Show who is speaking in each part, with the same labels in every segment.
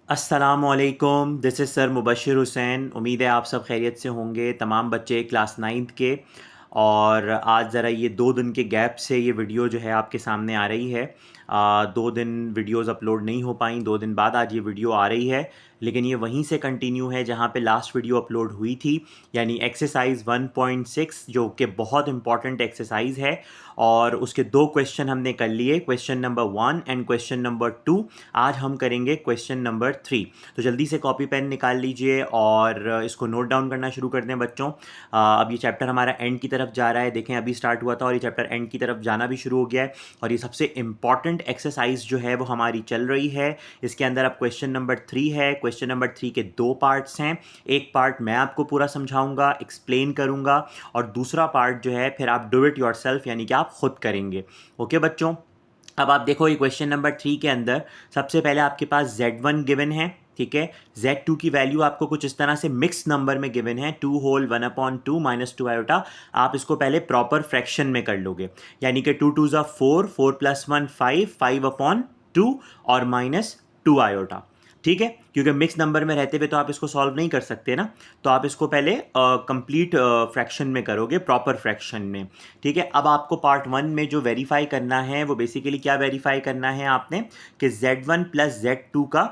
Speaker 1: अस्सलामुअलैकुम, this is sir Mubashir Hussain. उम्मीद है आप सब खैरियत से होंगे। तमाम बच्चे क्लास 9th के। और आज ज़रा ये 2 दिन के गैप से ये वीडियो जो है आपके सामने आ रही है। 2 दिन वीडियोस अपलोड नहीं हो पाई, 2 दिन बाद आज ये वीडियो आ रही है। लेकिन ये वहीं से कंटिन्यू है जहाँ पे लास्ट वीडियो अपलोड हुई थी, यानी एक्सरसाइज 1.6 जो कि बहुत इंपॉर्टेंट एक्सरसाइज है। और उसके 2 क्वेश्चन हमने कर लिए, question number 1 and question number 2। आज हम करेंगे क्वेश्चन नंबर 3। तो जल्दी से कॉपी पेन निकाल लीजिए और इसको नोट डाउन करना शुरू कर दें बच्चों। अब ये चैप्टर हमारा एंड की तरफ जा रहा है। देखें, अभी स्टार्ट हुआ था और ये चैप्टर एंड की तरफ जाना भी शुरू हो गया है। और ये सबसे इंपॉर्टेंट एक्सरसाइज जो है वो हमारी चल रही है। इसके अंदर अब क्वेश्चन नंबर 3 है। क्वेश्चन नंबर 3 के 2 पार्ट्स हैं। एक पार्ट मैं आपको पूरा समझाऊंगा, एक्सप्लेन करूंगा, और दूसरा पार्ट जो है फिर आप डू इट योरसेल्फ, यानी कि आप खुद करेंगे। ओके बच्चों, अब आप देखो ये क्वेश्चन नंबर 3 के अंदर सबसे पहले आपके पास Z1 गिवन है, ठीक है। Z2 की वैल्यू आपको कुछ इस तरह से मिक्स नंबर में गिवन है, 2 होल 1/2 माइनस 2 आयोटा। आप इसको पहले प्रॉपर फ्रैक्शन में कर लोगे, यानी कि 2 2 4, 4 + 1 5, 5/2 और माइनस 2 आयोटा, ठीक है। क्योंकि मिक्स नंबर में रहते हुए तो आप इसको सॉल्व नहीं कर सकते ना, तो आप इसको पहले कंप्लीट फ्रैक्शन में करोगे, प्रॉपर फ्रैक्शन में, ठीक है। अब आपको पार्ट 1 में जो वेरीफाई करना है वो बेसिकली क्या वेरीफाई करना है आपने, कि Z1 + Z2 का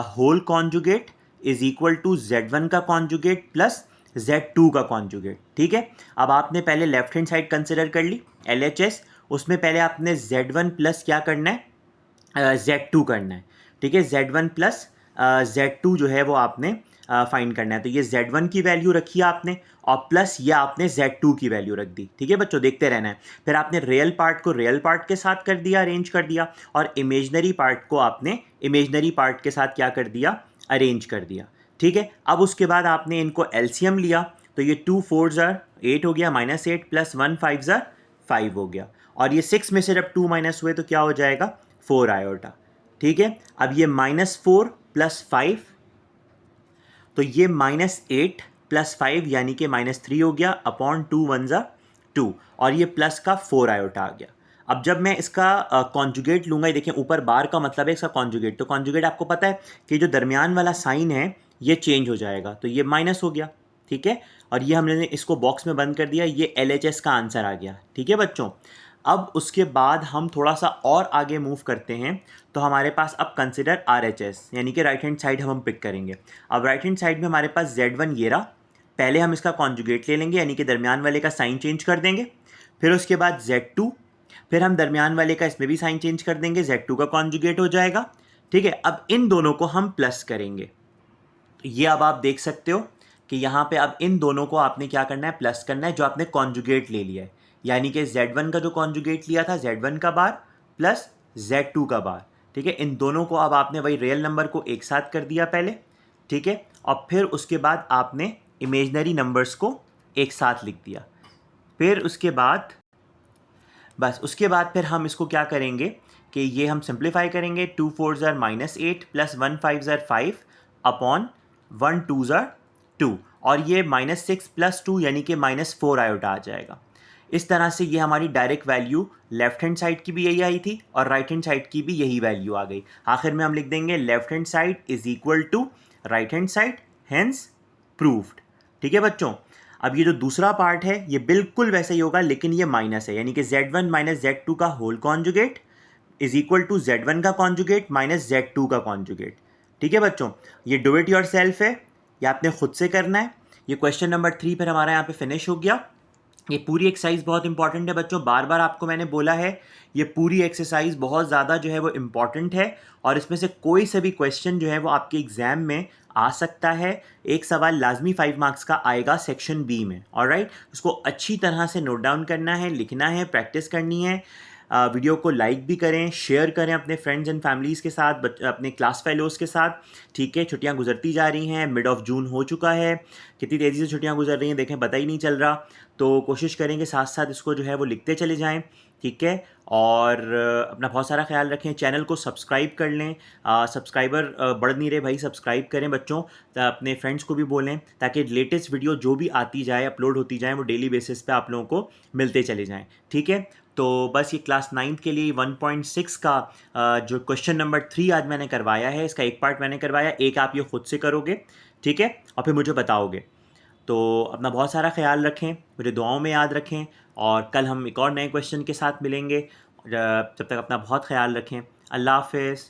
Speaker 1: whole conjugate is equal to Z1 का कॉन्जुगेट प्लस Z2 का कॉन्जुगेट, ठीक है। अब आपने पहले लेफ्ट हैंड साइड कंसिडर कर ली, LHS। उसमें पहले आपने Z1 प्लस क्या करना है, Z2 करना है, ठीक है। Z1 प्लस Z2 जो है वो आपने फाइंड करना है। तो ये Z1 की वैल्यू रखी आपने और प्लस ये आपने Z2 की वैल्यू रख दी, ठीक है बच्चों, देखते रहना है। फिर आपने रियल पार्ट को रियल पार्ट के साथ कर दिया, अरेंज कर दिया, और इमेजनरी पार्ट को आपने इमेजनरी पार्ट के साथ क्या कर दिया, अरेंज कर दिया, ठीक है। अब उसके बाद आपने इनको एलसीएम लिया, तो ये 2 4 ज़ार 8 हो गया, -8 + 1 5 ज़ार 5 हो गया, और ये 6 में से जब 2 माइनस हुए तो क्या हो जाएगा, 4 आयोटा, ठीक है। अब ये -4 + 5, तो ये -8 + 5 यानी कि -3 हो गया, अपॉन 2 1 ज़ा 2, और ये प्लस का 4 आयोटा आ गया। अब जब मैं इसका कॉन्जुगेट लूँगा, ये देखें ऊपर बार का मतलब है इसका कॉन्जुगेट, तो कॉन्जुगेट आपको पता है कि जो दरमियान वाला साइन है ये चेंज हो जाएगा, तो ये माइनस हो गया, ठीक है। और ये हमने इसको बॉक्स में बंद कर दिया, ये LHS का आंसर आ गया, ठीक है बच्चों। अब उसके बाद हम थोड़ा सा और आगे मूव करते हैं, तो हमारे पास अब कंसिडर RHS, यानी कि राइट हैंड साइड हम पिक करेंगे। अब राइट हैंड साइड में हमारे पास Z1 ये रहा, पहले हम इसका कॉन्जुगेट ले लेंगे, यानी कि दरमियान वाले का साइन चेंज कर देंगे। फिर उसके बाद Z2, फिर हम दरमियान वाले का इसमें भी साइन चेंज कर देंगे, Z2 का कॉन्जुगेट हो जाएगा, ठीक है। अब इन दोनों को हम प्लस करेंगे, तो ये अब आप देख सकते हो कि यहाँ पे अब इन दोनों को आपने क्या करना है, प्लस करना है, जो आपने कॉन्जुगेट ले लिया है, यानी कि Z1 का जो कॉन्जुगेट लिया था, Z1 का बार प्लस Z2 का बार, ठीक है। इन दोनों को अब आपने वही रियल नंबर को एक साथ कर दिया पहले, ठीक है, और फिर उसके बाद आपने इमेजनरी नंबर्स को एक साथ लिख दिया। फिर उसके बाद बस उसके बाद फिर हम इसको क्या करेंगे कि ये हम सिंप्लीफाई करेंगे, 2 4 ज़ार -8 + 1 5 ज़ार 5, अपॉन 1 2 ज़ार 2, और ये -6 + 2 यानी कि -4 आयोटा आ जाएगा। इस तरह से ये हमारी direct value left hand side की भी यही आई थी और राइट हैंड साइड की भी यही वैल्यू आ गई। आखिर में हम लिख देंगे left hand side is equal to right hand side, hence proved, ठीक है बच्चों। अब ये जो दूसरा पार्ट है ये बिल्कुल वैसे ही होगा, लेकिन ये माइनस है, यानी कि Z1 - Z2 का whole conjugate is equal to Z1 का कॉन्जुगेट माइनस Z2 का कॉन्जुगेट, ठीक है बच्चों। ये डू इट योर सेल्फ है, ये आपने खुद से करना है। ये क्वेश्चन नंबर 3 फिर हमारा यहाँ पे फिनिश हो गया। ये पूरी एक्सरसाइज बहुत इंपॉर्टेंट है बच्चों, बार बार आपको मैंने बोला है, ये पूरी एक्सरसाइज बहुत ज़्यादा जो है वो इम्पॉर्टेंट है, और इसमें से कोई से भी क्वेश्चन जो है वो आपके एग्जाम में आ सकता है। एक सवाल लाजमी 5 मार्क्स का आएगा सेक्शन बी में, ऑलराइट। उसको अच्छी तरह से नोट डाउन करना है, लिखना है, प्रैक्टिस करनी है। वीडियो को लाइक भी करें, शेयर करें अपने फ्रेंड्स एंड फैमिलीज़ के साथ, अपने क्लास फेलोज़ के साथ, ठीक है। छुट्टियां गुजरती जा रही हैं, मिड ऑफ जून हो चुका है, कितनी तेज़ी से छुट्टियां गुजर रही हैं देखें, पता ही नहीं चल रहा। तो कोशिश करें कि साथ साथ इसको जो है वो लिखते चले जाएं, ठीक है। और अपना बहुत सारा ख्याल रखें, चैनल को सब्सक्राइब कर लें। सब्सक्राइबर बढ़ नहीं रहे भाई, सब्सक्राइब करें बच्चों, अपने फ्रेंड्स को भी बोलें, ताकि लेटेस्ट वीडियो जो भी आती जाए, अपलोड होती जाए, वो डेली बेसिस पे आप लोगों को मिलते चले जाएं, ठीक है। तो बस ये क्लास 9th के लिए 1.6 का जो क्वेश्चन नंबर 3 आज मैंने करवाया है, इसका एक पार्ट मैंने करवाया, एक आप ये खुद से करोगे, ठीक है? और फिर मुझे बताओगे। तो अपना बहुत सारा ख्याल रखें, मुझे दुआओं में याद रखें, और कल हम एक और नए क्वेश्चन के साथ मिलेंगे। जब तक अपना बहुत ख्याल रखें। अल्लाह हाफ़िज़।